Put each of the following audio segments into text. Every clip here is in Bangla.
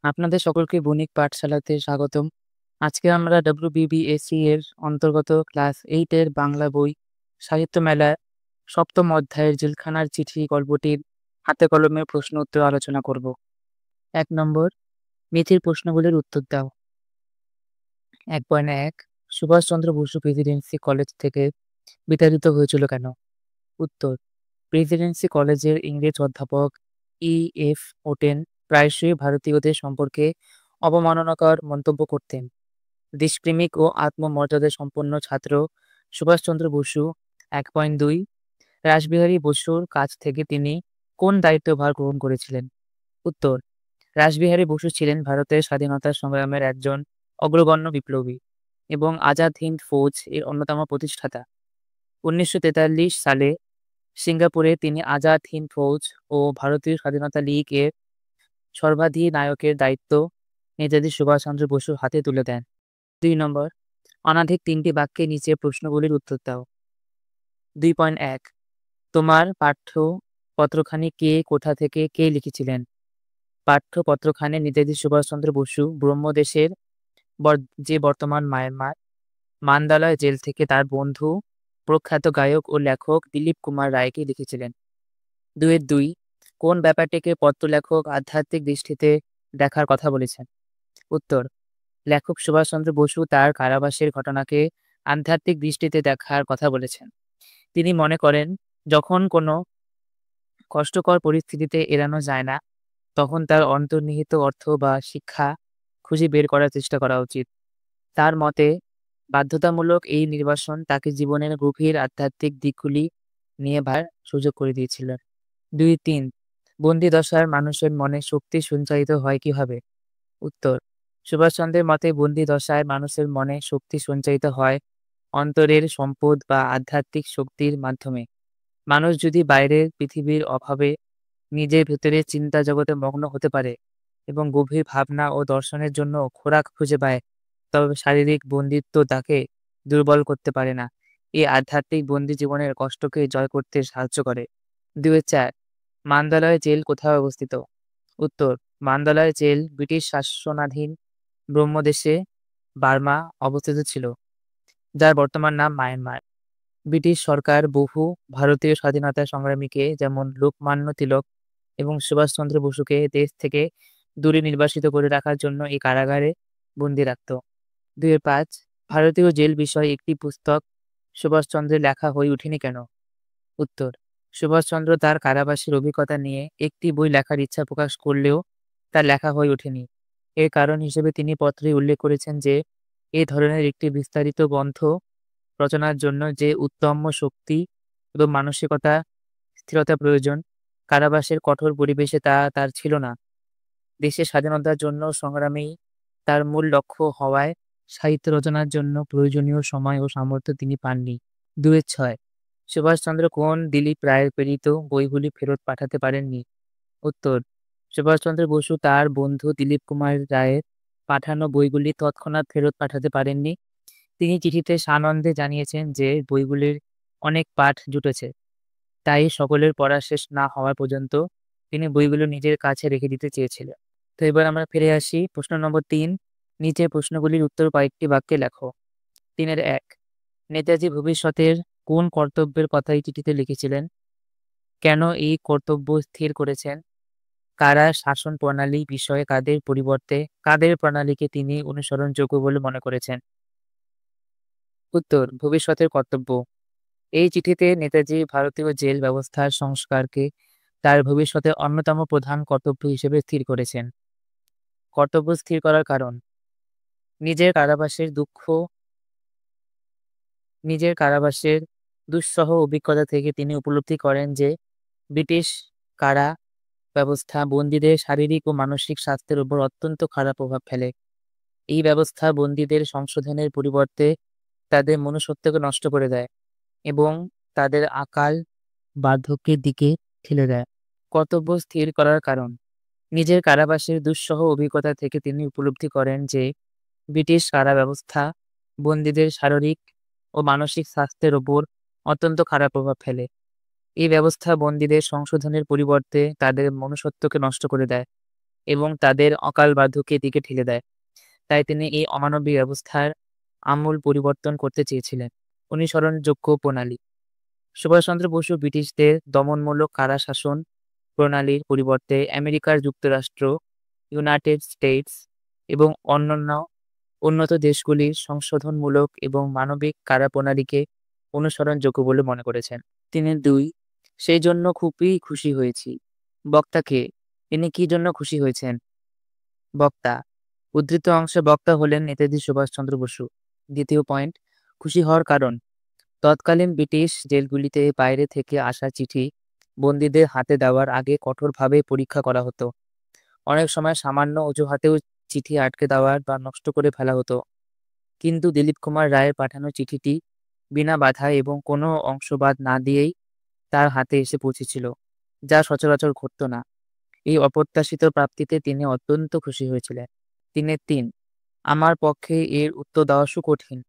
আপনাদের সকলকে বণিক পাঠশালাতে স্বাগতম। আজকে আমরা WBBSE এর অন্তর্গত ক্লাস 8 এর বাংলা বই সাহিত্য মেলার ৭ম অধ্যায়ের জেলখানার চিঠি গল্পটির হাতে কলমে প্রশ্ন উত্তর আলোচনা করব। ১ নম্বর, মিথির প্রশ্নগুলির উত্তর দাও। ১.১ সুভাষচন্দ্র বসু প্রেসিডেন্সি কলেজ থেকে বিতাড়িত হয়েছিল কেন? উত্তর, প্রেসিডেন্সি কলেজের ইংরেজ অধ্যাপক E.F. ওটেন প্রায়শই ভারতীয়দের সম্পর্কে অবমাননাকর মন্তব্য করতেন। দেশপ্রেমিক ও আত্মমর্যাদা সম্পন্ন ছাত্র সুভাষচন্দ্র বসু। ১.২ রাসবিহারী বসুর কাছ থেকে তিনি কোন দায়িত্বভার গ্রহণ করেছিলেন? উত্তর, রাসবিহারী বসু ছিলেন ভারতের স্বাধীনতা সংগ্রামের একজন অগ্রগণ্য বিপ্লবী এবং আজাদ হিন্দ ফৌজ এর অন্যতম প্রতিষ্ঠাতা। ১৯৪৩ সালে সিঙ্গাপুরে তিনি আজাদ হিন্দ ফৌজ ও ভারতীয় স্বাধীনতা লীগ এর সর্বাধিনায়কের দায়িত্ব নেতাজি সুভাষচন্দ্র বসুর হাতে তুলে দেন। ২ নম্বর, অনধিক ৩টি বাক্যে নিচে প্রশ্নগুলির উত্তর দাও। ২.১ তোমার পাঠ্যপত্রখানি কে, কোথা থেকে, কে লিখেছিলেন? পাঠ্যপত্রখানি নেতাজি সুভাষচন্দ্র বসু ব্রহ্মদেশের যে বর্তমান মায়ানমার মান্দালয় জেল থেকে তার বন্ধু প্রখ্যাত গায়ক ও লেখক দিলীপ কুমার রায়কে লিখেছিলেন। ২.২ কোন ব্যাপারটিকে পত্রলেখক আধ্যাত্মিক দৃষ্টিতে দেখার কথা বলেছেন? উত্তর, লেখক সুভাষচন্দ্র বসু তার কারাবাসের ঘটনাকে আধ্যাত্মিক দৃষ্টিতে দেখার কথা বলেছেন। তিনি মনে করেন, যখন কোনো কষ্টকর পরিস্থিতিতে এড়ানো যায় না, তখন তার অন্তর্নিহিত অর্থ বা শিক্ষা খুঁজে বের করার চেষ্টা করা উচিত। তার মতে বাধ্যতামূলক এই নির্বাসন তাকে জীবনের গভীর আধ্যাত্মিক দিকগুলি নিয়ে ভাবার সুযোগ করে দিয়েছিল। ২.৩ বন্দিদশার মানুষের মনে শক্তি সঞ্চারিত হয় কিভাবে? উত্তর, সুভাষচন্দ্রের মতে বন্দিদশায় মানুষের মনে শক্তি সঞ্চারিত হয় অন্তরের সম্পদ বা আধ্যাত্মিক শক্তির মাধ্যমে। মানুষ যদি বাইরের পৃথিবীর অভাবে নিজের ভেতরে চিন্তা জগতে মগ্ন হতে পারে এবং গভীর ভাবনা ও দর্শনের জন্য খোরাক খুঁজে পায়, তবে শারীরিক বন্দিত্ব তাকে দুর্বল করতে পারে না। এই আধ্যাত্মিক বন্দি জীবনের কষ্টকে জয় করতে সাহায্য করে। ২.৪ মান্দালয় জেল কোথায় অবস্থিত? উত্তর, মান্দালয় জেল ব্রিটিশ শাসনাধীন ব্রহ্মদেশে বার্মা অবস্থিত ছিল, যার বর্তমান নাম মায়ানমার। ব্রিটিশ সরকার বহু ভারতীয় স্বাধীনতা সংগ্রামীকে যেমন লোকমান্য তিলক এবং সুভাষচন্দ্র বসুকে দেশ থেকে দূরে নির্বাসিত করে রাখার জন্য এই কারাগারে বন্দী রাখত। ২.৫ ভারতীয় জেল বিষয়ে একটি পুস্তক সুভাষচন্দ্রের লেখা হয়ে ওঠেনি কেন? উত্তর, সুভাষচন্দ্র তার কারাবাসের অভিজ্ঞতা নিয়ে একটি বই লেখার ইচ্ছা প্রকাশ করলেও তা লেখা হয়ে ওঠেনি। এর কারণ হিসেবে তিনি পত্রে উল্লেখ করেছেন যে এ ধরনের একটি বিস্তারিত গ্রন্থ রচনার জন্য যে উত্তম শক্তি এবং মানসিকতা স্থিরতা প্রয়োজন, কারাবাসের কঠোর পরিবেশে তা তার ছিল না। দেশের স্বাধীনতার জন্য সংগ্রামেই তার মূল লক্ষ্য হওয়ায় সাহিত্য রচনার জন্য প্রয়োজনীয় সময় ও সামর্থ্য তিনি পাননি। ২.৬ সুভাষচন্দ্র কোন দিলীপ রায়ের প্রেরিত বইগুলি ফেরত পাঠাতে পারেননি? উত্তর, সুভাষচন্দ্র বসু তার বন্ধু দিলীপ কুমার রায়ের পাঠানো বইগুলি তৎক্ষণাৎ ফেরত পাঠাতে পারেননি। তিনি চিঠিতে সানন্দে জানিয়েছেন যে বইগুলির অনেক পাঠ জুটেছে, তাই সকলের পড়া শেষ না হওয়া পর্যন্ত তিনি বইগুলো নিজের কাছে রেখে দিতে চেয়েছিলেন। তো এবার আমরা ফিরে আসি প্রশ্ন নম্বর ৩। নিচের প্রশ্নগুলির উত্তর কয়েকটি বাক্যে লেখো। ৩-১ নেতাজি ভবিষ্যতের কোন কর্তব্যের কথা এই চিঠিতে লিখেছিলেন? কেন এই কর্তব্য স্থির করেছেন? কারা শাসন প্রণালী বিষয়ে কাদের পরিবর্তে কাদের প্রণালীকে তিনি অনুসরণযোগ্য বলে মনে করেছেন? উত্তর, ভবিষ্যতের কর্তব্য। এই চিঠিতে নেতাজি ভারতীয় জেল ব্যবস্থার সংস্কারকে তার ভবিষ্যতের অন্যতম প্রধান কর্তব্য হিসেবে স্থির করেছেন। কর্তব্য স্থির করার কারণ, নিজের কারাবাসের দুঃসহ অভিজ্ঞতা থেকে তিনি উপলব্ধি করেন যে ব্রিটিশ কারা ব্যবস্থা বন্দীদের শারীরিক ও মানসিক স্বাস্থ্যের উপর অত্যন্ত খারাপ প্রভাব ফেলে। এই ব্যবস্থা বন্দীদের সংশোধনের পরিবর্তে তাদের মনুষ্যত্বকে নষ্ট করে দেয় এবং তাদের আকাল বার্ধক্যের দিকে ঠেলে দেয়। কর্তব্য স্থির করার কারণ, নিজের কারাবাসের দুঃসহ অভিজ্ঞতা থেকে তিনি উপলব্ধি করেন যে ব্রিটিশ কারা ব্যবস্থা বন্দীদের শারীরিক ও মানসিক স্বাস্থ্যের ওপর অত্যন্ত খারাপ প্রভাব ফেলে। এই ব্যবস্থা বন্দীদের সংশোধনের পরিবর্তে তাদের মনুষ্যত্বকে নষ্ট করে দেয় এবং তাদের অকাল বার্ধক্যের দিকে ঠেলে দেয়। তাই তিনি এই অমানবিক ব্যবস্থার আমূল পরিবর্তন করতে চেয়েছিলেন। অনুসরণযোগ্য প্রণালী। সুভাষচন্দ্র বসু ব্রিটিশদের দমনমূলক কারা শাসন প্রণালীর পরিবর্তে আমেরিকার যুক্তরাষ্ট্র, ইউনাইটেড স্টেটস এবং অন্যান্য উন্নত দেশগুলির সংশোধনমূলক এবং মানবিক কারা প্রণালীকে অনুসরণযোগ্য বলে মনে করেছেন। তিনি ২ সেই জন্য খুবই খুশি হয়েছি। বক্তাকে তিনি কি জন্য খুশি হয়েছেন? বক্তা উদ্ধৃত অংশে বক্তা হলেন নেতাজি সুভাষচন্দ্র বসু। দ্বিতীয় পয়েন্ট, খুশি হওয়ার কারণ। তৎকালীন ব্রিটিশ জেলগুলিতে বাইরে থেকে আসা চিঠি বন্দীদের হাতে দেওয়ার আগে কঠোরভাবে পরীক্ষা করা হতো। অনেক সময় সামান্য অজুহাতেও চিঠি আটকে দেওয়ার বা নষ্ট করে ফেলা হতো। কিন্তু দিলীপ কুমার রায়ের পাঠানো চিঠিটি বিনা বাধা এবং কোনো অংশ বাদ না দিয়েই তার হাতে এসে পৌঁছেছিল, যা সচরাচর ঘটত না। এই অপ্রত্যাশিত প্রাপ্তিতে তিনি অত্যন্ত খুশি হয়েছিলেন। ৩ আমার পক্ষে এর উত্তর দেওয়া সুকঠিন।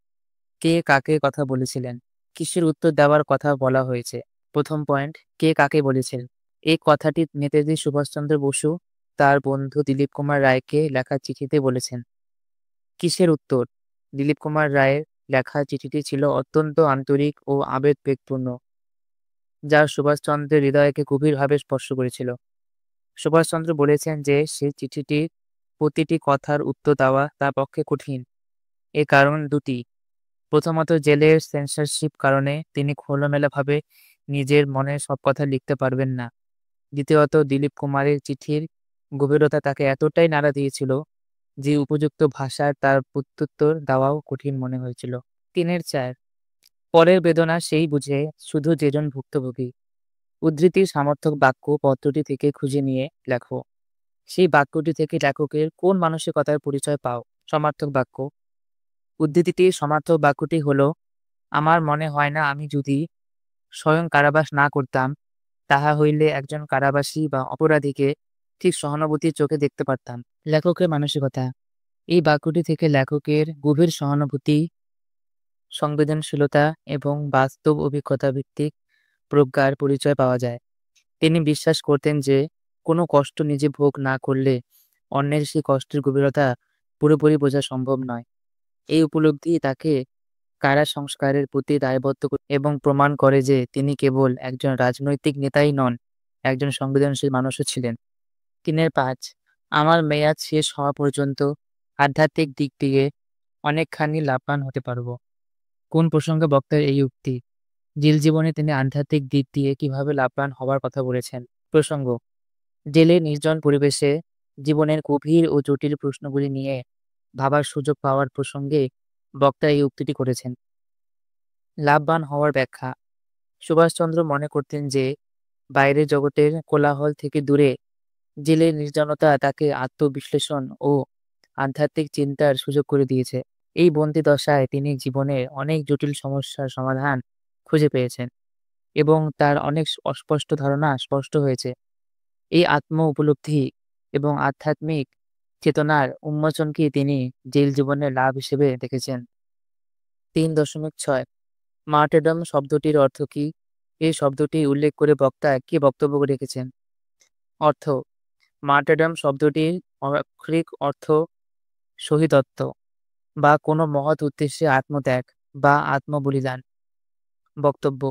কে কাকে কথা বলেছিলেন? কিসের উত্তর দেওয়ার কথা বলা হয়েছে? প্রথম পয়েন্ট, কে কাকে বলেছেন? এই কথাটি নেতাজি সুভাষচন্দ্র বসু তার বন্ধু দিলীপ কুমার রায়কে লেখা চিঠিতে বলেছেন। কিসের উত্তর? দিলীপ কুমার রায়ের লেখা চিঠিটি ছিল অত্যন্ত আন্তরিক ও আবেগপূর্ণ, যা সুভাষচন্দ্রের হৃদয়কে গভীরভাবে স্পর্শ করেছিল। সুভাষচন্দ্র বলেছেন যে সেই চিঠিটির প্রতিটি কথার উত্তর দেওয়া তার পক্ষে কঠিন। এর কারণ ২টি। প্রথমত, জেলের সেন্সরশিপ কারণে তিনি খোলামেলাভাবে নিজের মনের সব কথা লিখতে পারবেন না। দ্বিতীয়ত, দিলীপ কুমারের চিঠির গভীরতা তাকে এতটাই নাড়া দিয়েছিল যে উপযুক্ত ভাষায় তার প্রত্যুত্তর দেওয়াও কঠিন মনে হয়েছিল। ৩-৪ পরের বেদনা সেই বুঝে শুধু যেজন ভুক্তভোগী। উদ্ধৃতির সমর্থক বাক্য পত্রটি থেকে খুঁজে নিয়ে লেখো। সেই বাক্যটি থেকে লেখকের কোন মানসিকতার পরিচয় পাও? সমার্থক বাক্য। উদ্ধৃতিটির সমার্থক বাক্যটি হলো, আমার মনে হয় না আমি যদি স্বয়ং কারাবাস না করতাম, তাহা হইলে একজন কারাবাসী বা অপরাধীকে ঠিক সহানুভূতির চোখে দেখতে পারতাম। লেখকের মানসিকতা। এই বাক্যটি থেকে লেখকের গভীর সহানুভূতি, সংবেদনশীলতা এবং বাস্তব অভিজ্ঞতা ভিত্তিক প্রজ্ঞার পরিচয় পাওয়া যায়। তিনি বিশ্বাস করতেন যে কোনো কষ্ট নিজে ভোগ না করলে অন্যের সেই কষ্টের গভীরতা পুরোপুরি বোঝা সম্ভব নয়। এই উপলব্ধি তাকে কারা সংস্কারের প্রতি দায়বদ্ধ এবং প্রমাণ করে যে তিনি কেবল একজন রাজনৈতিক নেতাই নন, একজন সংবেদনশীল মানুষও ছিলেন। ৩-৫ আমার মেয়াদ শেষ হওয়া পর্যন্ত আধ্যাত্মিক দিক দিয়ে অনেকখানি লাভবান হতে পারব। কোন প্রসঙ্গে বক্তার এই উক্তি? জেল জীবনে তিনি আধ্যাত্মিক দিক দিয়ে কিভাবে লাভবান হওয়ার কথা বলেছেন। প্রসঙ্গ, জেলের নির্জন পরিবেশে জীবনের গভীর ও জটিল প্রশ্নগুলি নিয়ে ভাবার সুযোগ পাওয়ার প্রসঙ্গে বক্তা এই উক্তিটি করেছেন। লাভবান হওয়ার ব্যাখ্যা। সুভাষচন্দ্র মনে করতেন যে বাইরের জগতের কোলাহল থেকে দূরে জেলের নির্জনতা তাকে আত্মবিশ্লেষণ ও আধ্যাত্মিক চিন্তার সুযোগ করে দিয়েছে। এই বন্দি দশায় তিনি জীবনের অনেক জটিল সমস্যার সমাধান খুঁজে পেয়েছেন এবং তার অনেক অস্পষ্ট ধারণা স্পষ্ট হয়েছে। এই আত্ম উপলব্ধি এবং আধ্যাত্মিক চেতনার উন্মোচনকে তিনি জেল জীবনের লাভ হিসেবে দেখেছেন। ৩.৬ মার্টেডম শব্দটির অর্থ কি? এই শব্দটি উল্লেখ করে বক্তা কি বক্তব্য রেখেছেন? অর্থ, মার্টেডম শব্দটির আক্ষরিক অর্থ শহীদত্ব বা কোনো মহৎ উদ্দেশ্যে আত্মত্যাগ বা আত্মবলিদান। বক্তব্য,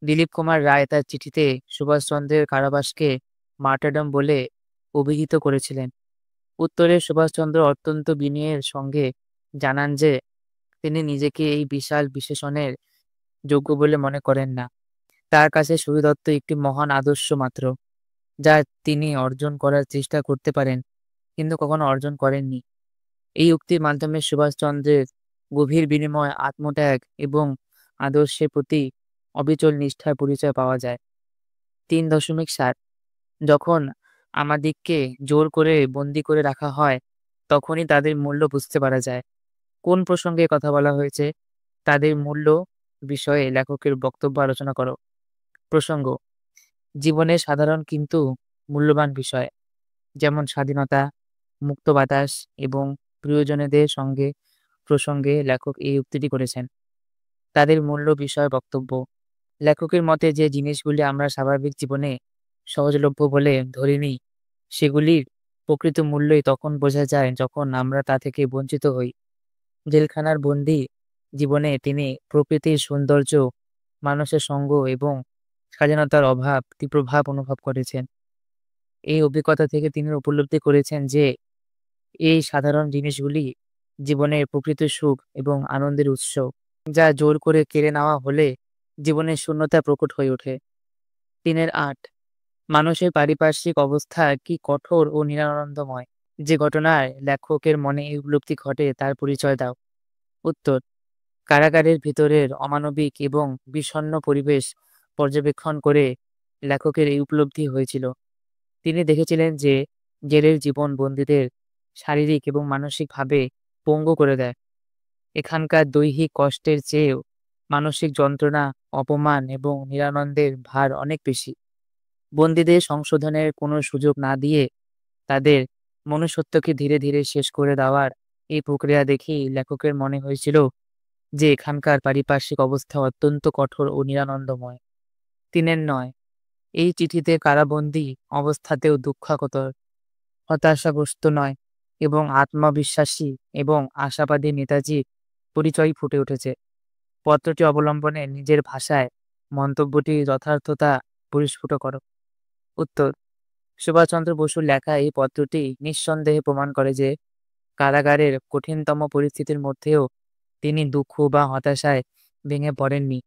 দিলীপ কুমার রায় তার চিঠিতে সুভাষচন্দ্রের কারাবাসকে মার্টারডম বলে অভিহিত করেছিলেন। উত্তরে সুভাষচন্দ্র অত্যন্ত বিনয়ের সঙ্গে জানান যে তিনি নিজেকে এই বিশাল বিশেষণের যোগ্য বলে মনে করেন না। তার কাছে শহীদত্ব একটি মহান আদর্শ মাত্র, যা তিনি অর্জন করার চেষ্টা করতে পারেন কিন্তু কখনো অর্জন করেননি। এই উক্তির মাধ্যমে সুভাষচন্দ্রের গভীর বিনিময়, আত্মত্যাগ এবং আদর্শের প্রতি অবিচল নিষ্ঠার পরিচয় পাওয়া যায়। ৩.৭ যখন আমাদিগকে জোর করে বন্দী করে রাখা হয়, তখনই তাদের মূল্য বুঝতে পারা যায়। কোন প্রসঙ্গে কথা বলা হয়েছে? তাদের মূল্য বিষয়ে লেখকের বক্তব্য আলোচনা করো। প্রসঙ্গ, জীবনের সাধারণ কিন্তু মূল্যবান বিষয়, যেমন স্বাধীনতা, মুক্ত বাতাস এবং প্রিয়জনেদের সঙ্গে প্রসঙ্গে লেখক এই উক্তিটি করেছেন। তাদের মূল্য বিষয় বক্তব্য। লেখকের মতে যে জিনিসগুলি আমরা স্বাভাবিক জীবনে সহজলভ্য বলে ধরে নিই, সেগুলির প্রকৃত মূল্যই তখন বোঝা যায় যখন আমরা তা থেকে বঞ্চিত হই। জেলখানার বন্দি জীবনে তিনি প্রকৃতির সৌন্দর্য, মানুষের সঙ্গ এবং স্বাধীনতার তীব্র ভাব অনুভব করেছেন। এই অভিজ্ঞতা থেকে তিনি উপলব্ধি করেছেন যে এই সাধারণ জিনিসগুলি জীবনের প্রকৃত সুখ এবং আনন্দের উৎস, যা জোর করে কেড়ে নেওয়া হলে জীবনের শূন্যতা প্রকট হয়ে ওঠে। ৩-৮ মানুষের পারিপার্শ্বিক অবস্থা কি কঠোর ও নিরানন্দময়! যে ঘটনায় লেখকের মনে এই উপলব্ধি ঘটে তার পরিচয় দাও। উত্তর: কারাগারের ভিতরের অমানবিক এবং বিষণ্ণ পরিবেশ পর্যবেক্ষণ করে লেখকের এই উপলব্ধি হয়েছিল। তিনি দেখেছিলেন যে জেলের জীবন বন্দীদের শারীরিক এবং মানসিকভাবে পঙ্গু করে দেয়। এখানকার দৈহিক কষ্টের চেয়েও মানসিক যন্ত্রণা, অপমান এবং নিরানন্দের ভার অনেক বেশি। বন্দীদের সংশোধনের কোনো সুযোগ না দিয়ে তাদের মনুষ্যত্বকে ধীরে ধীরে শেষ করে দেওয়ার এই প্রক্রিয়া দেখেই লেখকের মনে হয়েছিল যে এখানকার পারিপার্শ্বিক অবস্থা অত্যন্ত কঠোর ও নিরানন্দময়। ৩-৯ এই চিঠিতে কারাবন্দী অবস্থাতেও দুঃখাকাতর, হতাশাগ্রস্ত নয় এবং আত্মবিশ্বাসী এবং আশাবাদী নেতাজির পরিচয় ফুটে উঠেছে। পত্রটি অবলম্বনে নিজের ভাষায় মন্তব্যটির যথার্থতা পরিস্ফুট করো। উত্তর: সুভাষচন্দ্র বসুর লেখা এই পত্রটি নিঃসন্দেহে প্রমাণ করে যে কারাগারের কঠিনতম পরিস্থিতির মধ্যেও তিনি দুঃখ বা হতাশায় ভেঙে পড়েননি,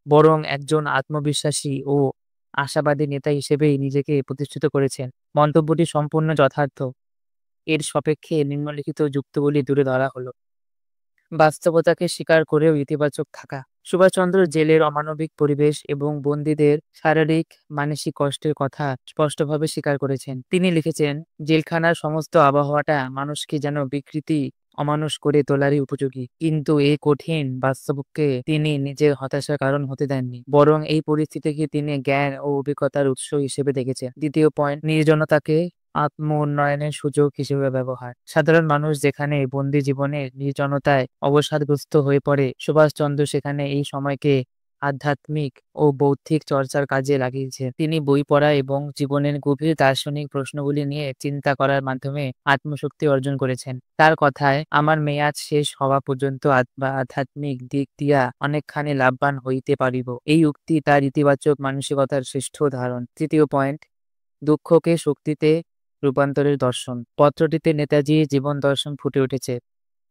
বরং একজন আত্মবিশ্বাসী ও আশাবাদী নেতা হিসেবেই নিজেকে প্রতিষ্ঠিত করেছেন। মন্তব্যটি সম্পূর্ণ যথার্থ। এর সপক্ষে নিম্নলিখিত যুক্তিগুলি তুলে ধরা হলো। বাস্তবতাকে স্বীকার করেও ইতিবাচক থাকা। সুভাষচন্দ্র জেলের অমানবিক পরিবেশ এবং বন্দীদের শারীরিক মানসিক কষ্টের কথা স্পষ্টভাবে স্বীকার করেছেন। তিনি লিখেছেন, জেলখানার সমস্ত আবহাওয়াটা মানুষকে যেন বিকৃতি অমানুষ করে তোলারই উপযোগী। কিন্তু এই কঠিন বাস্তবকে তিনি নিজের হতাশার কারণ হতে দেননি, বরং এই পরিস্থিতিকে তিনি জ্ঞান ও অভিজ্ঞতার উৎস হিসেবে দেখেছেন। দ্বিতীয় পয়েন্ট: নির্জনতাকে আত্ম উন্নয়নের সুযোগ হিসেবে ব্যবহার। সাধারণ মানুষ যেখানে বন্দি জীবনের নির্জনতায় অবসাদগ্রস্ত হয়ে পড়ে, সুভাষচন্দ্র সেখানে এই সময়কে আধ্যাত্মিক ও বৌদ্ধিক চর্চার কাজে লাগিয়েছেন। তিনি বই পড়া এবং জীবনের গভীর দার্শনিক প্রশ্নগুলি নিয়ে চিন্তা করার মাধ্যমে আত্মশক্তি অর্জন করেছেন। তার কথায়, আমার মেয়াদ শেষ হওয়া পর্যন্ত আধ্যাত্মিক দিক দিয়া অনেকখানি লাভবান হইতে পারিব। এই উক্তি তার ইতিবাচক মানসিকতার শ্রেষ্ঠ উদাহরণ। তৃতীয় পয়েন্ট: দুঃখকে শক্তিতে রূপান্তরের দর্শন। পত্রটিতে নেতাজির জীবন দর্শন ফুটে উঠেছে,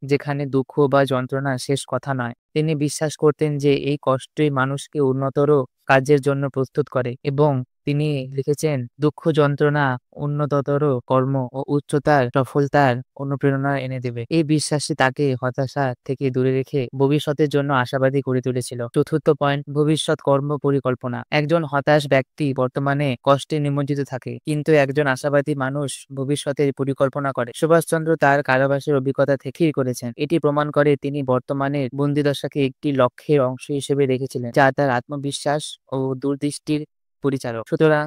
যেখানে দুঃখ বা যন্ত্রণা শেষ কথা নয়। তিনি বিশ্বাস করতেন যে এই কষ্টই মানুষকে উন্নতর কাজের জন্য প্রস্তুত করে এবং তিনি লিখেছেন, দুঃখ যন্ত্রণা উন্নততর কর্ম ও উচ্চতার সফলতার অনুপ্রেরণা এনে দেবে। এই বিশ্বাসই তাকে হতাশা থেকে দূরে রেখে ভবিষ্যতের জন্য আশাবাদী করে তুলেছিল। চতুর্থ পয়েন্ট: ভবিষ্যৎ কর্ম পরিকল্পনা। একজন হতাশ ব্যক্তি বর্তমানে কষ্টে নিমজ্জিত থাকে, কিন্তু একজন আশাবাদী মানুষ ভবিষ্যতের পরিকল্পনা করে। সুভাষচন্দ্র তার কারাবাসের অভিজ্ঞতা থেকেই করেছেন। এটি প্রমাণ করে তিনি বর্তমানের বন্দিদশাকে একটি লক্ষ্যের অংশ হিসেবে দেখেছিলেন, যা তার আত্মবিশ্বাস ও দূরদৃষ্টির পরিচালক। সুতরাং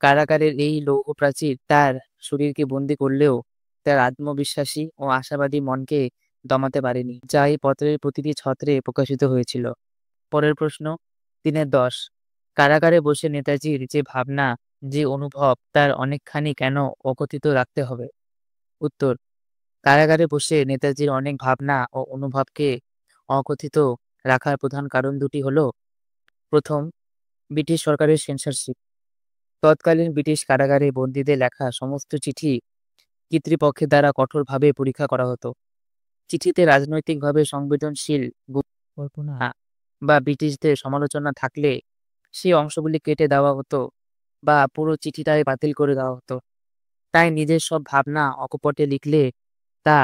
কারাগারের এই লৌহ প্রাচীর তার শরীরকে বন্দী করলেও তার আত্মবিশ্বাসী ও আশাবাদী মনকে দমাতে পারেনি, যা এই পত্রের প্রতিটি ছত্রে প্রকাশিত হয়েছিল। পরের প্রশ্ন ৩-১০ কারাগারে বসে নেতাজির যে ভাবনা, যে অনুভব, তার অনেকখানি কেন অকথিত রাখতে হবে? উত্তর: কারাগারে বসে নেতাজির অনেক ভাবনা ও অনুভবকে অকথিত রাখার প্রধান কারণ দুটি হলো: প্রথম, ব্রিটিশ সরকারের সেন্সরশিপ। তৎকালীন ব্রিটিশ কারাগারে বন্দীদের লেখা সমস্ত চিঠি কর্তৃপক্ষের দ্বারা কঠোরভাবে পরীক্ষা করা হতো। চিঠিতে রাজনৈতিকভাবে সংবেদনশীল কল্পনা বা ব্রিটিশদের সমালোচনা থাকলে সেই অংশগুলি কেটে দেওয়া হতো বা পুরো চিঠিটাই বাতিল করে দেওয়া হতো। তাই নিজের সব ভাবনা অকপটে লিখলে তা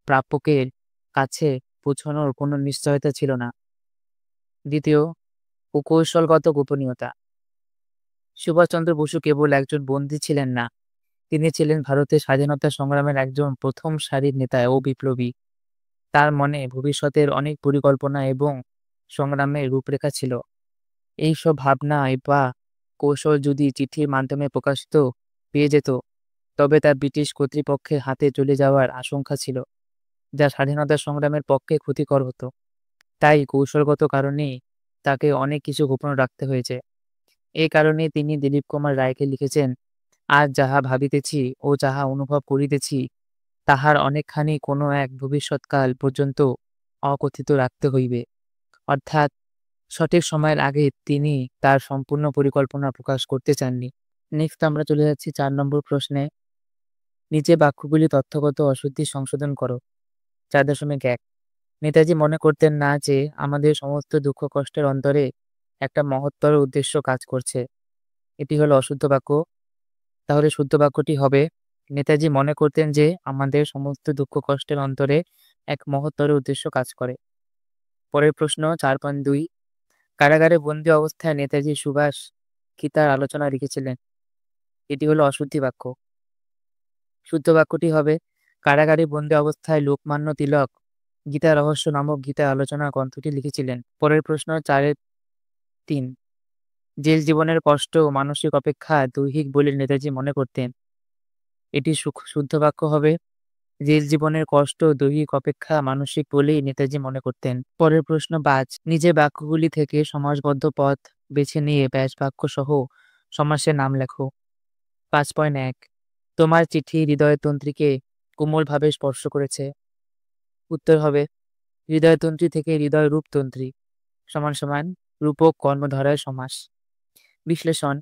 প্রাপকের কাছে পৌঁছানোর কোনো নিশ্চয়তা ছিল না। দ্বিতীয়, কৌশলগত গোপনীয়তা। সুভাষচন্দ্র বসু কেবল একজন বন্দী ছিলেন না, তিনি ছিলেন ভারতের স্বাধীনতা সংগ্রামের একজন প্রথম সারির নেতা ও বিপ্লবী। তার মনে ভবিষ্যতের অনেক পরিকল্পনা এবং সংগ্রামের রূপরেখা ছিল। এইসব ভাবনা বা কৌশল যদি চিঠির মাধ্যমে প্রকাশিত পেয়ে যেত, তবে তা ব্রিটিশ কর্তৃপক্ষের হাতে চলে যাওয়ার আশঙ্কা ছিল, যা স্বাধীনতা সংগ্রামের পক্ষে ক্ষতিকর হতো। তাই কৌশলগত কারণেই তাকে অনেক কিছু গোপন রাখতে হয়েছে। এই কারণে তিনি দিলীপ কুমার রায়কে লিখেছেন, আজ যাহা ভাবিতেছি ও যাহা অনুভব করিতেছি তাহার অনেকখানি কোনো এক ভবিষ্যৎকাল পর্যন্ত অকথিত রাখতে হইবে। অর্থাৎ সঠিক সময়ের আগে তিনি তার সম্পূর্ণ পরিকল্পনা প্রকাশ করতে চাননি। নেক্সট আমরা চলে যাচ্ছি ৪ নম্বর প্রশ্নে। নিচে বাক্যগুলি তথ্যগত অশুদ্ধি সংশোধন করো। ৪.১ নেতাজি মনে করতেন না যে আমাদের সমস্ত দুঃখ কষ্টের অন্তরে একটা মহত্তর উদ্দেশ্য কাজ করছে। এটি হলো অশুদ্ধ বাক্য। তাহলে শুদ্ধ বাক্যটি হবে নেতাজি মনে করতেন যে আমাদের সমস্ত দুঃখ কষ্টের অন্তরে এক মহত্তর উদ্দেশ্য কাজ করে। পরের প্রশ্ন ৪.২ কারাগারে বন্দী অবস্থায় নেতাজি সুভাষ কি তার আলোচনা লিখেছিলেন? এটি হলো অশুদ্ধি বাক্য। শুদ্ধ বাক্যটি হবে কারাগারে বন্দী অবস্থায় লোকমান্য তিলক গীতা রহস্য নামক গীতা আলোচনা গ্রন্থটি লিখেছিলেন। পরের প্রশ্ন ৪.৩ জেল জীবনের কষ্ট মানসিক অপেক্ষা দৈহিক বলে নেতাজি মনে করতেন। এটি শুদ্ধ বাক্য হবে জেল জীবনের কষ্ট দৈহিক অপেক্ষা মানসিক বলেই নেতাজি মনে করতেন। পরের প্রশ্ন ৫ নিজের বাক্যগুলি থেকে সমাসবদ্ধ পদ বেছে নিয়ে ব্যাস বাক্য সহ সমাসের নাম লেখো। ৫.১ তোমার চিঠি হৃদয়তন্ত্রীকে কোমলভাবে স্পর্শ করেছে। উত্তর হবে হৃদয়তন্ত্রী থেকে হৃদয় রূপতন্ত্রী সমান সমান রূপক কর্মধারয় সমাস। বিশ্লেষণ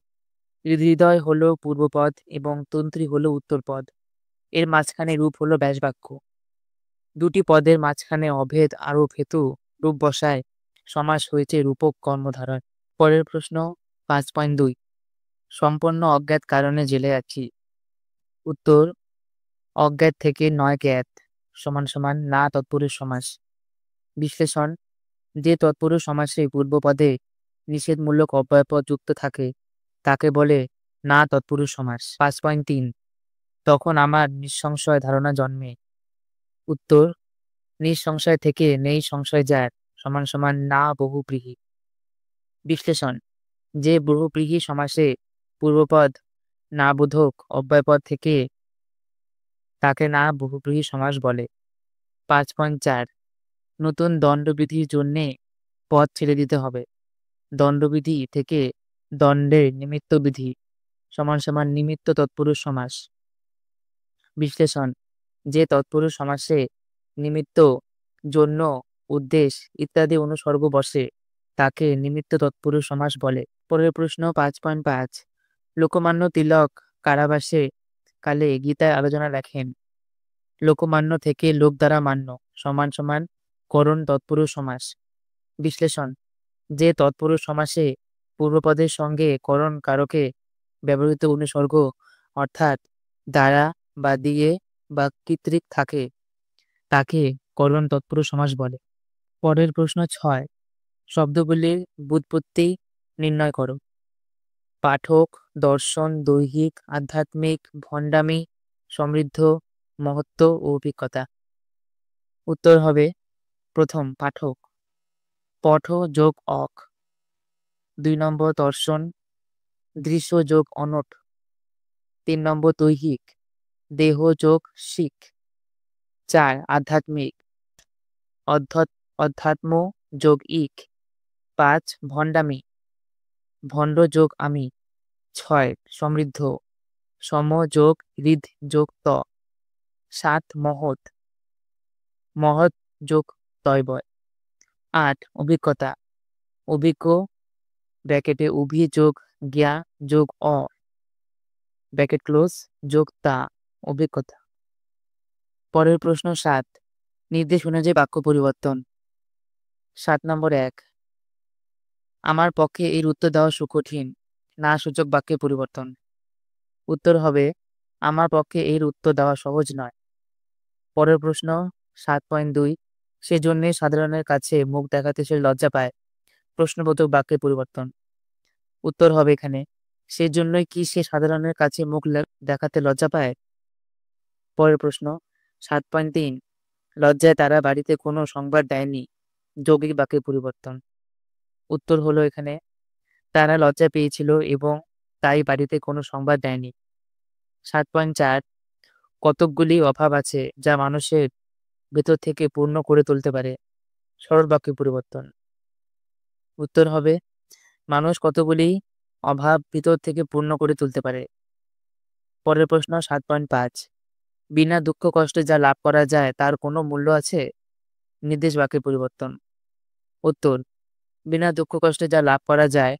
হৃদয় হলো পূর্বপদ এবং তন্ত্রী হলো উত্তরপদ। এর মাঝখানে রূপ হলো ব্যাসবাক্য। দুটি পদের মাঝখানে অভেদ আরোপ হেতু রূপ বসায় সমাস হয়েছে রূপক কর্মধারয়। পরের প্রশ্ন ৫.২ সম্পন্ন অজ্ঞাত কারণে জেলে আছি। উত্তর অজ্ঞাত থেকে নয় জ্ঞাত সমান সমান না তৎপুরুষ সমাস। বিশ্লেষণ যে তৎপুরুষ সমাসে পূর্বপদে নিষেধমূলক অব্যয়পদ যুক্ত থাকে তাকে বলে না তৎপুরুষ সমাস। ৫.৩ তখন আমার নিঃসংশয় ধারণা জন্মে। উত্তর নিঃসংশয় থেকে নেই সংশয় যার সমান সমান না বহুব্রীহি। বিশ্লেষণ যে বহুব্রীহি সমাসে পূর্বপদ না বোধক অব্যয়পদ থেকে তাকে না বহুব্রীহি সমাস বলে। ৫.৪ নতুন দণ্ডবিধির জন্যে পদ ছেড়ে দিতে হবে। দণ্ডবিধি থেকে দণ্ডের নিমিত্ত বিধি সমান সমান নিমিত্ত তৎপুরুষ সমাস। বিশ্লেষণ যে তৎপুরুষ সমাসে নিমিত্ত জন্য উদ্দেশ্য ইত্যাদি অনুসর্গ বসে তাকে নিমিত্ত তৎপুরুষ সমাস বলে। পরের প্রশ্ন ৫.৫ লোকমান্য তিলক কারাবাসে কালে গীতায় আলোচনা লেখেন। লোকমান্য থেকে লোক দ্বারা মান্য সমান সমান করণ তৎপুরুষ সমাস। বিশ্লেষণ যে তৎপুরুষ সমাসে পূর্বপদের সঙ্গে করণ কারকে ব্যবহৃত অনুসর্গ অর্থাৎ দ্বারা বা দিয়ে বা কর্তৃক থাকে তাকে করণ তৎপুরুষ সমাস বলে। পরের প্রশ্ন ৬ শব্দগুলির ব্যুৎপত্তি নির্ণয় করো। পাঠক দর্শন দৈহিক আধ্যাত্মিক ভণ্ডামি সমৃদ্ধ মহত্ব ও অভিজ্ঞতা। উত্তর হবে প্রথম পাঠক পঠ যোগ অক। ২ নম্বর দর্শন দৃশ্য যোগ অনট। ৩ নম্বর দৈহিক দেহ যোগ শিখ। ৪ আধ্যাত্মিক অধ্যাত্ম যোগ ইক। ৫ ভণ্ডামি ভণ্ড যোগ আমি। ৬ সমৃদ্ধ সম যোগ হৃদ যোগ ত। ৭ মহৎ মহৎ যোগ তয়বয়। ৮ অভিজ্ঞতা অভিজ্ঞ ব্র্যাকেটে উভি যোগ জ্ঞা যোগ অ ব্র্যাকেট ক্লোজ যোগ তা অভিজ্ঞতা। পরের প্রশ্ন ৭ নির্দেশ অনুযায়ী বাক্য পরিবর্তন। ৭ নম্বর ১ আমার পক্ষে এর উত্তর দেওয়া সুকঠিন না সূচক বাক্যে পরিবর্তন। উত্তর হবে আমার পক্ষে এর উত্তর দেওয়া সহজ নয়। পরের প্রশ্ন ৭.২ সেজন্যে সাধারণের কাছে মুখ দেখাতে সে লজ্জা পায় প্রশ্নবোধক বাক্যে পরিবর্তন। উত্তর হবে এখানে সেজন্যই কি সে সাধারণের কাছে মুখ দেখাতে লজ্জা পায়। পরের প্রশ্ন ৭.৩ লজ্জায় তারা বাড়িতে কোনো সংবাদ দেয়নি যৌগিক বাক্যে পরিবর্তন। উত্তর হলো এখানে তারা লজ্জা পেয়েছিল এবং তাই বাড়িতে কোনো সংবাদ দেয়নি। ৭.৪ কতকগুলি অভাব আছে যা মানুষের ভেতর থেকে পূর্ণ করে তুলতে পারে সরল বাক্যে পরিবর্তন। উত্তর হবে মানুষ কতগুলি অভাব ভিতর থেকে পূর্ণ করে তুলতে পারে পরের প্রশ্ন ৭.৫ বিনা দুঃখ কষ্টে যা লাভ করা যায় তার কোনো মূল্য আছে? নির্দেশ বাক্যের পরিবর্তন। উত্তর বিনা দুঃখ কষ্টে যা লাভ করা যায়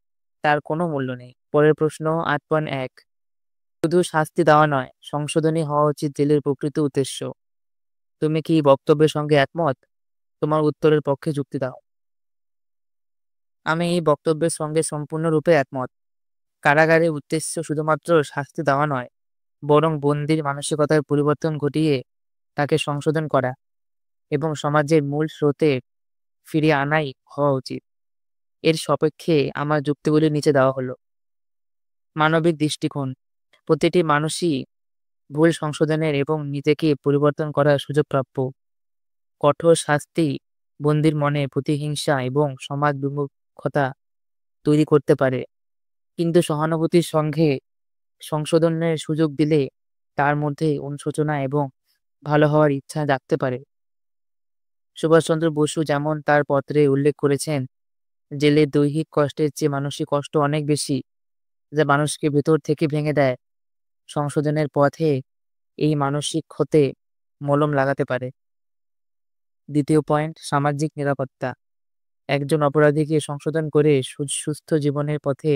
তার কোনো মূল্য নেই। পরের প্রশ্ন ৮.১ শুধু শাস্তি দেওয়া নয়, সংশোধনী হওয়া উচিত জেলের প্রকৃত উদ্দেশ্য। তুমি কি এই বক্তব্যের সঙ্গে একমত? তোমার উত্তরের পক্ষে যুক্তি দাও। আমি এই বক্তব্যের সঙ্গে সম্পূর্ণরূপে একমত। কারাগারের উদ্দেশ্য শুধুমাত্র শাস্তি দেওয়া নয়, বরং বন্দির মানসিকতার পরিবর্তন ঘটিয়ে তাকে সংশোধন করা এবং সমাজের মূল স্রোতে ফিরিয়ে আনাই হওয়া উচিত। এর সপক্ষে আমার যুক্তিগুলি নিচে দেওয়া হলো। মানবিক দৃষ্টিকোণ প্রতিটি মানুষই ভুল সংশোধনের এবং নিজেকে পরিবর্তন করার সুযোগ প্রাপ্য। কঠোর শাস্তি বন্দির মনে প্রতিহিংসা এবং সমাজ বিমুখতা তৈরি করতে পারে, কিন্তু সহানুভূতির সঙ্গে সংশোধনের সুযোগ দিলে তার মধ্যে অনুশোচনা এবং ভালো হওয়ার ইচ্ছা জাগতে পারে। সুভাষচন্দ্র বসু যেমন তার পত্রে উল্লেখ করেছেন, জেলের দৈহিক কষ্টের চেয়ে মানসিক কষ্ট অনেক বেশি, যা মানুষকে ভেতর থেকে ভেঙে দেয়। সংশোধনের পথে এই মানসিক ক্ষতে মলম লাগাতে পারে। দ্বিতীয় পয়েন্ট, সামাজিক নিরাপত্তা। একজন অপরাধীকে সংশোধন করে সুস্থ জীবনের পথে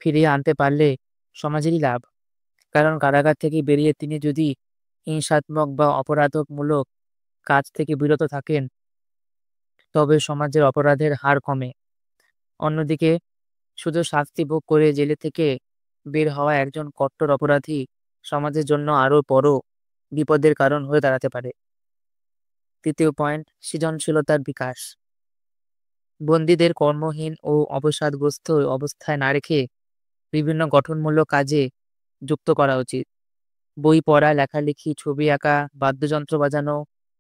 ফিরিয়ে আনতে পারলে সমাজেরই লাভ। কারণ কারাগার থেকে বেরিয়ে তিনি যদি হিংসাত্মক বা অপরাধমূলক কাজ থেকে বিরত থাকেন, তবে সমাজের অপরাধের হার কমে। অন্যদিকে শুধু শাস্তি ভোগ করে জেলে থেকে বের হওয়া একজন কট্টর অপরাধী সমাজের জন্য আরও বড় বিপদের কারণ হয়ে দাঁড়াতে পারে। তৃতীয় পয়েন্ট, সৃজনশীলতার বিকাশ। বন্দীদের কর্মহীন ও অবসাদগ্রস্ত অবস্থায় না রেখে বিভিন্ন গঠনমূলক কাজে যুক্ত করা উচিত। বই পড়া, লেখালেখি, ছবি আঁকা, বাদ্যযন্ত্র বাজানো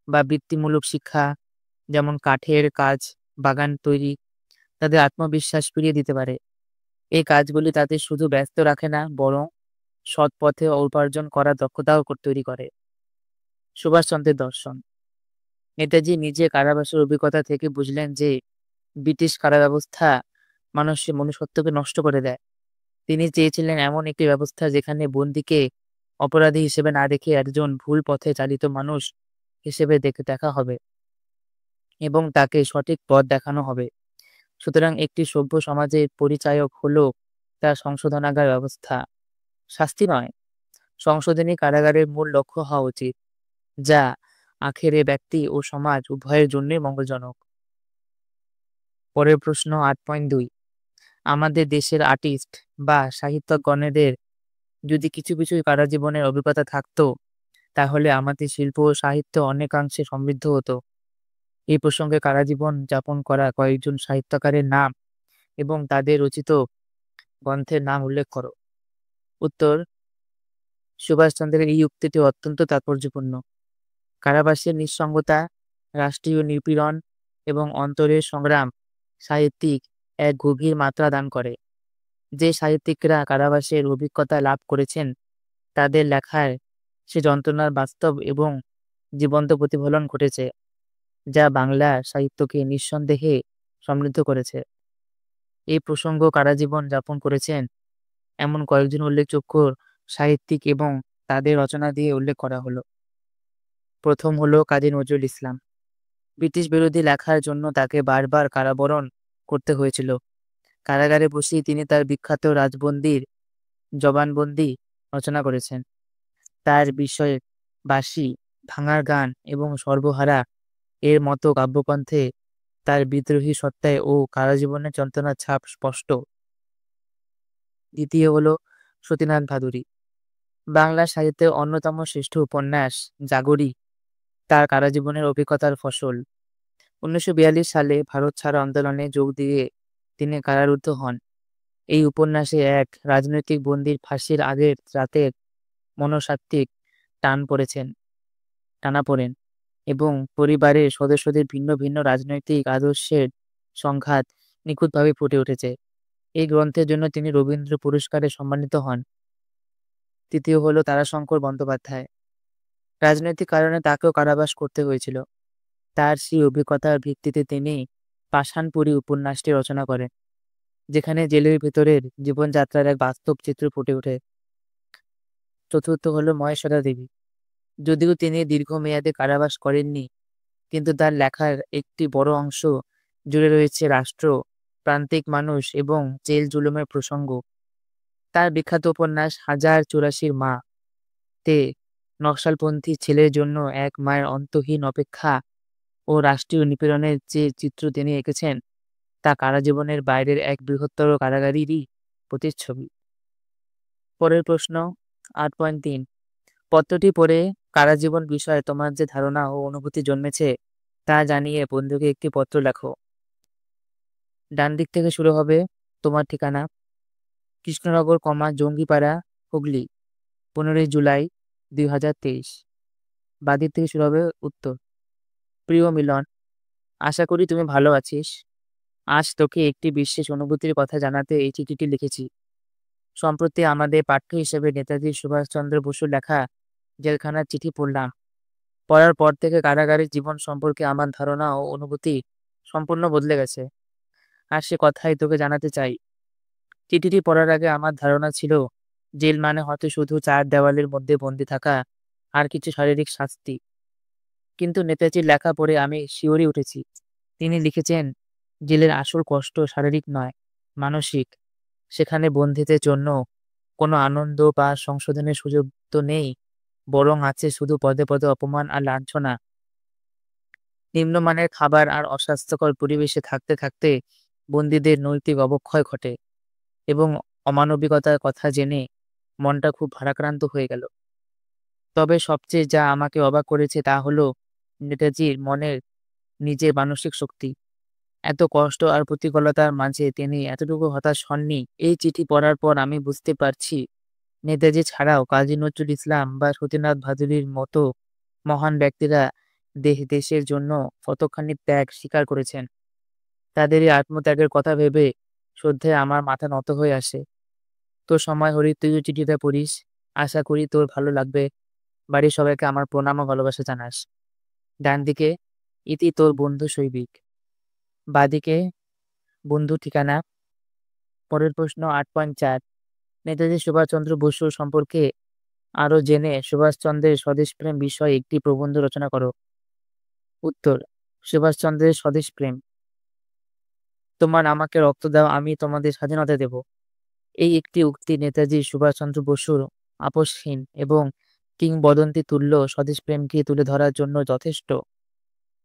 বা বৃত্তিমূলক শিক্ষা, যেমন কাঠের কাজ, বাগান তৈরি, তাদের আত্মবিশ্বাস ফিরিয়ে দিতে পারে। এই কাজগুলি তাদের শুধু ব্যস্ত রাখে না, বরং সৎ পথে উপার্জন করার দক্ষতাও তৈরি করে। সুভাষচন্দ্রের দর্শন। নেতাজি নিজে কারাবাসের অভিজ্ঞতা থেকে বুঝলেন যে ব্রিটিশ কারাব্যবস্থা মানুষের মনুষ্যত্বকে নষ্ট করে দেয়। তিনি চেয়েছিলেন এমন একটি ব্যবস্থা যেখানে বন্দীকে অপরাধী হিসেবে না দেখে একজন ভুল পথে চালিত মানুষ হিসেবে দেখা হবে এবং তাকে সঠিক পথ দেখানো হবে। সুতরাং একটি সভ্য সমাজের পরিচায়ক হলো তার সংশোধনাগার ব্যবস্থা, শাস্তি নয়। সংশোধনী কারাগারের মূল লক্ষ্য হওয়া উচিত, যা আখেরে ব্যক্তি ও সমাজ উভয়ের জন্যই মঙ্গলজনক। পরের প্রশ্ন ৮.২ আমাদের দেশের আর্টিস্ট বা সাহিত্যজ্ঞদের যদি কিছু কিছু কারাজীবনের অভিজ্ঞতা থাকতো, তাহলে আমাদের শিল্প ও সাহিত্য অনেকাংশে সমৃদ্ধ হতো। এই প্রসঙ্গে কারাজীবন যাপন করা কয়েকজন সাহিত্যকারের নাম এবং তাদের রচিত গ্রন্থের নাম উল্লেখ করো। উত্তর, সুভাষচন্দ্রের এই উক্তিটি অত্যন্ত তাৎপর্যপূর্ণ। কারাবাসের নিঃসঙ্গতা, রাষ্ট্রীয় নিপীড়ন এবং অন্তরের সংগ্রাম সাহিত্যিক এক গভীর মাত্রা দান করে। যে সাহিত্যিকরা কারাবাসের অভিজ্ঞতা লাভ করেছেন, তাদের লেখায় সে যন্ত্রণার বাস্তব এবং জীবন্ত প্রতিফলন ঘটেছে, যা বাংলা সাহিত্যকে নিঃসন্দেহে সমৃদ্ধ করেছে। এই প্রসঙ্গ কারাজীবন যাপন করেছেন এমন কয়েকজন উল্লেখযোগ্য সাহিত্যিক এবং তাদের রচনা দিয়ে উল্লেখ করা হলো। প্রথম হলো কাজী নজরুল ইসলাম। ব্রিটিশ বিরোধী লেখার জন্য তাকে বারবার কারাবরণ করতে হয়েছিল। কারাগারে বসেই তিনি তার বিখ্যাত রাজবন্দির জবানবন্দি রচনা করেছেন। তার বিষয়ে বাঁশি, ভাঙার গান এবং সর্বহারা এর মতো কাব্যগ্রন্থে তার বিদ্রোহী সত্তায় ও কারাজীবনের যন্ত্রণার ছাপ স্পষ্ট। দ্বিতীয় হলো সতীনাথ ভাদুড়ী। বাংলা সাহিত্যের অন্যতম শ্রেষ্ঠ উপন্যাস জাগরি তার কারাজীবনের অভিজ্ঞতার ফসল। ১৯৪২ সালে ভারত ছাড়ো আন্দোলনে যোগ দিয়ে তিনি কারারুদ্ধ হন। এই উপন্যাসে এক রাজনৈতিক বন্দীর ফাঁসির আগের রাতের মনস্তাত্ত্বিক টানাপোড়েন এবং পরিবারের সদস্যদের ভিন্ন ভিন্ন রাজনৈতিক আদর্শের সংঘাত নিখুঁতভাবে ফুটে উঠেছে। এই গ্রন্থের জন্য তিনি রবীন্দ্র পুরস্কারে সম্মানিত হন। তৃতীয় হলো তারাশঙ্কর বন্দ্যোপাধ্যায়। রাজনৈতিক কারণে তাকেও কারাবাস করতে হয়েছিল। তার সেই অভিজ্ঞতার ভিত্তিতে তিনি পাষাণপুরী উপন্যাসটি রচনা করেন, যেখানে জেলের ভেতরের জীবনযাত্রার এক বাস্তব চিত্র ফুটে ওঠে। চতুর্থ হলো মহেশ্বরা দেবী। যদিও তিনি দীর্ঘমেয়াদে কারাবাস করেননি, কিন্তু তার লেখার একটি বড় অংশ জুড়ে রয়েছে রাষ্ট্র, প্রান্তিক মানুষ এবং জেল জুলুমের প্রসঙ্গ। তার বিখ্যাত উপন্যাস হাজার চুরাশির মা তে নকশালপন্থী ছেলের জন্য এক মায়ের অন্তহীন অপেক্ষা ও রাষ্ট্রীয় নিপীড়নের যে চিত্র তিনি এঁকেছেন, তা কারাজীবনের বাইরের এক বৃহত্তর কারাগারেরই প্রতিচ্ছবি। পরের প্রশ্ন ৮.৩। পত্রটি পড়ে কারাজীবন বিষয়ে তোমার যে ধারণা ও অনুভূতি জন্মেছে তা জানিয়ে বন্ধুকে একটি পত্র লেখো। ডান দিক থেকে শুরু হবে তোমার ঠিকানা, কৃষ্ণনগর, জঙ্গিপাড়া, হুগলি, 15 জুলাই 2023। বাদিক থেকে শুরু হবে উত্তর। প্রিয় মিলন, আশা করি তুমি ভালো আছিস। আজ তোকে একটি বিশেষ অনুভূতির কথা জানাতে এই চিঠিটি লিখেছি। সম্প্রতি আমাদের পাঠ্য হিসেবে নেতাজি সুভাষচন্দ্র বসুর লেখা জেলখানার চিঠি পড়লাম। পড়ার পর থেকে কারাগারের জীবন সম্পর্কে আমার ধারণা ও অনুভূতি সম্পূর্ণ বদলে গেছে। আর সে কথাই তোকে জানাতে চাই। চিঠিটি পড়ার আগে আমার ধারণা ছিল জেল মানে হয়তো শুধু 4 দেওয়ালের মধ্যে বন্দি থাকা আর কিছু শারীরিক শাস্তি। কিন্তু নেতাজির লেখা পড়ে আমি শিউরে উঠেছি। তিনি লিখেছেন, জেলের আসল কষ্ট শারীরিক নয়, মানসিক। সেখানে বন্দীদের জন্য কোনো আনন্দ বা সংশোধনের সুযোগ তো নেই, বরং আছে শুধু পদে পদে অপমান আর লাঞ্ছনা। নিম্নমানের খাবার আর অস্বাস্থ্যকর পরিবেশে থাকতে থাকতে বন্দীদের নৈতিক অবক্ষয় ঘটে এবং অমানবিকতার কথা জেনে মনটা খুব ভারাক্রান্ত হয়ে গেল। তবে সবচেয়ে যা আমাকে অবাক করেছে তা হলো নেতাজির মনের নিজের মানসিক শক্তি। এত কষ্ট আর প্রতিকূলতার মাঝে তিনি এতটুকু হতাশ হননি। এই চিঠি পড়ার পর আমি বুঝতে পারছি নেতাজি ছাড়াও কাজী নজরুল ইসলাম বা সতীনাথ ভাদুড়ির মতো মহান ব্যক্তিরা দেশের জন্য কতখানি ত্যাগ স্বীকার করেছেন। তাদের এই আত্মত্যাগের কথা ভেবে শ্রদ্ধায় আমার মাথা নত হয়ে আসে। তোর সময় হলে তুইও চিঠিটা পড়িস। আশা করি তোর ভালো লাগবে। বাড়ির সবাইকে আমার প্রণাম ও ভালোবাসা জানাস। ডান দিকে ইতি তোর বন্ধু শৈবিক, বাদিকে বন্ধু ঠিকানা। পরের প্রশ্ন ৮.৪। নেতাজি সুভাষচন্দ্র বসু সম্পর্কে আরো জেনে সুভাষচন্দ্রের স্বদেশপ্রেম বিষয়ে একটি প্রবন্ধ রচনা করো। উত্তর। সুভাষচন্দ্রের স্বদেশপ্রেম। তোমার আমাকে রক্ত দাও, আমি তোমাদের স্বাধীনতা দেব। এই একটি উক্তি নেতাজি সুভাষচন্দ্র বসুর আপোষহীন এবং কিংবদন্তি তুল্য স্বদেশপ্রেমকে তুলে ধরার জন্য যথেষ্ট।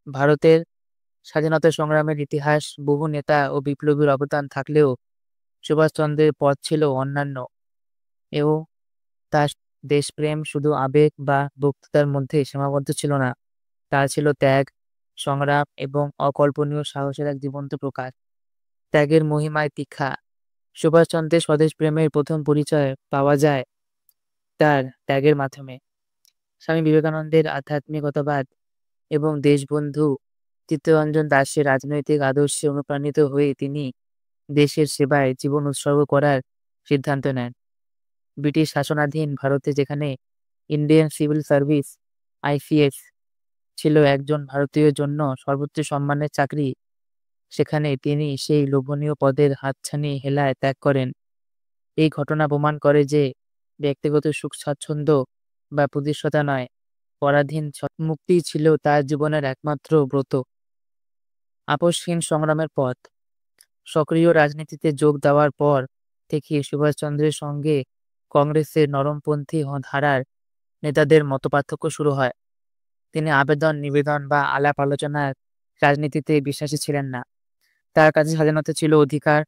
ভারতের স্বাধীনতা সংগ্রামের ইতিহাস বহু নেতা ও বিপ্লবীর অবদান থাকলেও সুভাষচন্দ্রের পথ ছিল অন্যান্য। এও তার দেশপ্রেম শুধু আবেগ বা বক্তৃতার মধ্যে সীমাবদ্ধ ছিল না, তা ছিল ত্যাগ, সংগ্রাম এবং অকল্পনীয় সাহসের এক জীবন্ত প্রকাশ। ত্যাগের মহিমায় তীখা। সুভাষচন্দ্রের স্বদেশপ্রেমের প্রথম পরিচয় পাওয়া যায় তার ত্যাগের মাধ্যমে। স্বামী বিবেকানন্দের আধ্যাত্মিকতাবাদ এবং দেশবন্ধু চিত্তরঞ্জন দাসের রাজনৈতিক আদর্শে অনুপ্রাণিত হয়ে তিনি দেশের সেবায় জীবন উৎসর্গ করার সিদ্ধান্ত নেন। ব্রিটিশ শাসনাধীন ভারতে যেখানে ইন্ডিয়ান সিভিল সার্ভিস (আইসিএস) ছিল একজন ভারতীয়ের জন্য সর্বোচ্চ সম্মানের চাকরি, সেখানে তিনি সেই লোভনীয় পদের হাতছানি হেলায় ত্যাগ করেন। এই ঘটনা প্রমাণ করে যে ব্যক্তিগত সুখ স্বাচ্ছন্দ্য বা প্রতিষ্ঠাতা নয়, পরাধীন মুক্তিই ছিল তার জীবনের একমাত্র ব্রত। আপোষহীন সংগ্রামের পথ। সক্রিয় রাজনীতিতে যোগ দেওয়ার পর থেকে সুভাষচন্দ্রের সঙ্গে কংগ্রেসের নরমপন্থী ধারার নেতাদের মতপার্থক্য শুরু হয়। তিনি আবেদন নিবেদন বা আলাপ আলোচনার রাজনীতিতে বিশ্বাসী ছিলেন না। তার কাছে স্বাধীনতা ছিল অধিকার,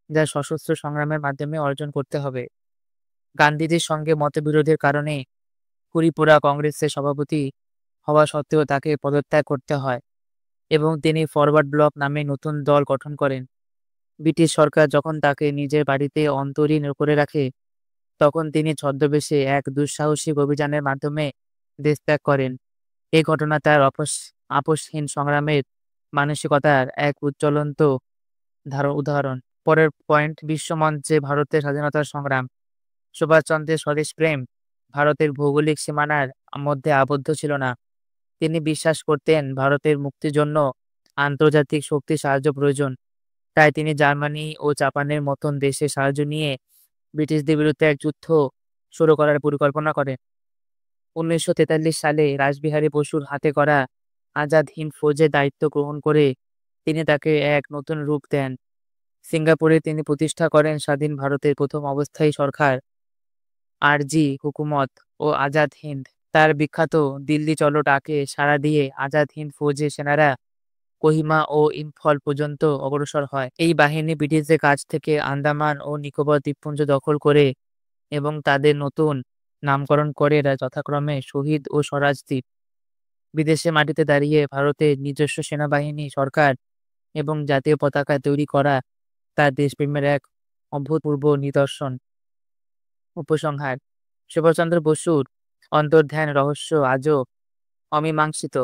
যা সশস্ত্র সংগ্রামের মাধ্যমে অর্জন করতে হবে। গান্ধীজির সঙ্গে মতবিরোধের কারণে হরিপুরা কংগ্রেসের সভাপতি হওয়া সত্ত্বেও তাকে পদত্যাগ করতে হয় এবং তিনি ফরওয়ার্ড ব্লক নামে নতুন দল গঠন করেন। ব্রিটিশ সরকার যখন তাকে নিজের বাড়িতে অন্তরীণ করে রাখে, তখন তিনি ছদ্মবেশে এক দুঃসাহসিক অভিযানের মাধ্যমে দেশত্যাগ করেন। এই ঘটনা তার আপোষহীন সংগ্রামের মানসিকতার এক উজ্জ্বলন্ত উদাহরণ। পরের পয়েন্ট, বিশ্বমঞ্চে ভারতের স্বাধীনতার সংগ্রাম। সুভাষচন্দ্রের স্বদেশপ্রেম ভারতের ভৌগোলিক সীমানার মধ্যে আবদ্ধ ছিল না। তিনি বিশ্বাস করতেন ভারতের মুক্তির জন্য আন্তর্জাতিক শক্তির সাহায্য প্রয়োজন। তাই তিনি জার্মানি ও জাপানের মতন দেশের সাহায্য নিয়ে ব্রিটিশদের বিরুদ্ধে এক যুদ্ধ শুরু করার পরিকল্পনা করেন। ১৯৪৩ সালে রাসবিহারী বসুর হাতে করা আজাদ হিন্দ ফৌজের দায়িত্ব গ্রহণ করে তিনি তাকে এক নতুন রূপ দেন। সিঙ্গাপুরে তিনি প্রতিষ্ঠা করেন স্বাধীন ভারতের প্রথম অস্থায়ী সরকার, আরজি হুকুমত ও আজাদ হিন্দ। তার বিখ্যাত দিল্লি চলো ডাকে সাড়া দিয়ে আজাদ হিন্দ ফৌজের সেনারা কোহিমা ও ইম্ফল পর্যন্ত অগ্রসর হয়। এই বাহিনী ব্রিটিশদের কাছ থেকে আন্দামান ও নিকোবর দ্বীপপুঞ্জ দখল করে এবং তাদের নতুন নামকরণ করে এরা যথাক্রমে শহীদ ও স্বরাজ দ্বীপ। বিদেশে মাটিতে দাঁড়িয়ে ভারতের নিজস্ব সেনাবাহিনী, সরকার এবং জাতীয় পতাকা তৈরি করা তার দেশপ্রেমের এক অভূতপূর্ব নিদর্শন। উপসংহার: সুভাষচন্দ্র বসুর অন্তর্ধান রহস্য আজও অমীমাংসিত,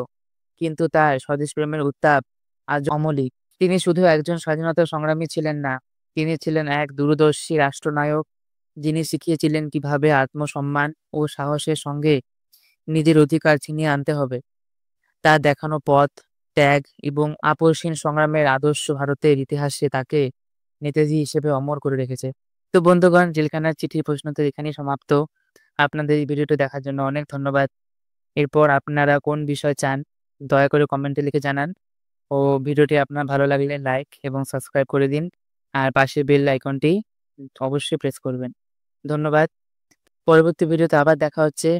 কিন্তু তার স্বদেশপ্রেমের উত্তাপ আজও অমলিক। তিনি শুধু একজন স্বাধীনতা সংগ্রামী ছিলেন না, তিনি ছিলেন এক দূরদর্শী রাষ্ট্রনায়ক, যিনি শিখিয়েছিলেন কিভাবে আত্মসম্মান ও সাহসের সঙ্গে নিজের অধিকার ছিনিয়ে আনতে হবে। তার দেখানো পথ, ত্যাগ এবং আপোষহীন সংগ্রামের আদর্শ ভারতের ইতিহাসে তাকে নেতাজি হিসেবে অমর করে রেখেছে। তো বন্ধুগণ, জেলখানার চিঠির প্রশ্নোত্তর এখানেই সমাপ্ত। আপনাদের এই ভিডিওটি দেখার জন্য অনেক ধন্যবাদ। এরপর আপনারা কোন বিষয় চান দয়া করে কমেন্টে লিখে জানান। ও ভিডিওটি আপনার ভালো লাগলে লাইক এবং সাবস্ক্রাইব করে দিন। আর পাশের বেল আইকনটি অবশ্যই প্রেস করবেন। ধন্যবাদ। পরবর্তী ভিডিওতে আবার দেখা হচ্ছে।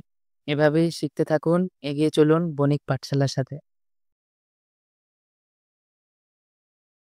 এভাবেই শিখতে থাকুন, এগিয়ে চলুন বণিক পাঠশালার সাথে।